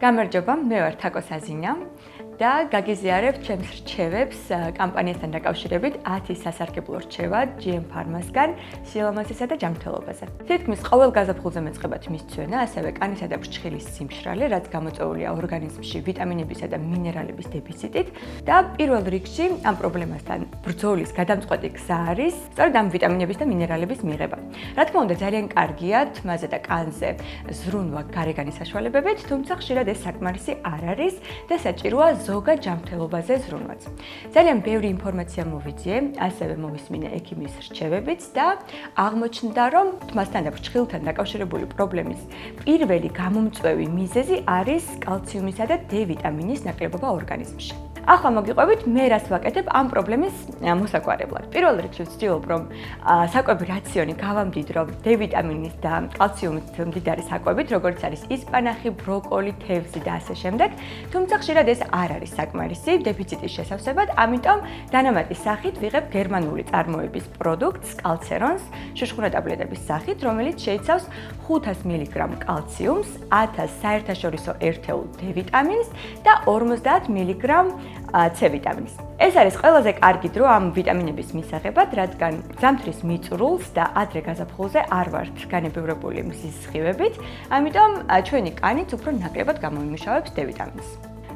გამარჯობა, მე ვარ თაკო საზინა და გაგიზიარებ ჩემს რჩევებს კამპანიასთან დაკავშირებით 10 სასარგებლო რჩევა GM Pharma-სგან სილამაზისა და ჯანმრთელობაზე. თითქმის ყოველ გაზაფხულზე მეწყებათ მისცემა, ასევე კანისა და ფრჩხილის სიმშრალე, რაც გამოწვეულია ორგანიზმში ვიტამინებისა და მინერალების დეფიციტით და პირველ რიგში ამ პრობლემასთან ბრძოლის გადამწყვეტი გზა არის სწორედ ამ ვიტამინების და მინერალების მიღება. რა თქმა უნდა, ძალიან კარგია თმაზე და კანზე ზრუნვა გარეგანის საშუალებებით, თუმცა ხშირად ეს საკმარისი არ არის და საჭიროა ზოგად ჯანმრთელობაზე ზრუნვაც. ძალიან ბევრი ინფორმაცია მოვიძიე, ასევე მოვისმინე ექიმის რჩევებიც და აღმოჩნდა, რომ თმასთან და ფრჩხილთან დაკავშირებული პრობლემის პირველი გამომწვევი მიზეზი არის კალციუმისა და D ვიტამინის ნაკლებობა ორგანიზმში. ახლა მოგიყვებით მე რას ვაკეთებ ამ პრობლემის მოსაგვარებლად. პირველ რიგში ვცდილობ, რომ საკვები რაციონი გავამდიდრო D ვიტამინის და კალციუმით მდიდარი საკვებით, როგორც არის ისპანახი, ბროკოლი, თევზი და ასე შემდეგ. თუმცა ხშირად ეს არ არის საკმარისი დეფიციტის შესავსებად, ამიტომ დანამატის სახით ვიღებ გერმანული წარმოების პროდუქტს, კალცერონს, შუშხუნა ტაბლეტების სახით, რომელიც შეიცავს 500 მგ კალციუმს, 1000 საერთაშორისო ერთეულ D ვიტამინს და 50 მგ C ვიტამინს. ეს არის ყველაზე კარგი დრო ამ ვიტამინების მისაღებად, რადგან ზამთრის მიწურულს და ადრე გაზაფხულზე არ ვართ განებევრებული მზის სხივებით, ამიტომ ჩვენი კანიც უფრო ნაკლებად გამოიმუშავებს D ვიტამინს.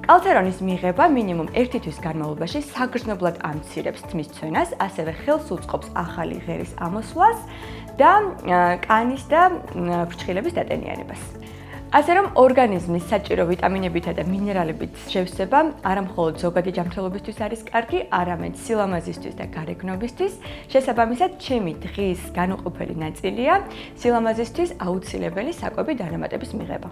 კალცერონის მიღება მინიმუმ 1 თვის განმავლობაში საგრძნობლად ამცირებს თმის ცვენას, ასევე ხელს უწყობს ახალი ღერის ამოსვლას და კანის და ფრჩხილების დატენიანებას. ასე რომ ორგანიზმის საჭირო ვიტამინებითა და მინერალებით შევსება არა მხოლოდ ზოგადი ჯანმრთელობისთვის არის კარგი, არამედ სილამაზისთვის და გარეგნობისთვის. შესაბამისად, ჩემი დღის განუყოფელი ნაწილია სილამაზისთვის აუცილებელი საკვები დანამატების მიღება.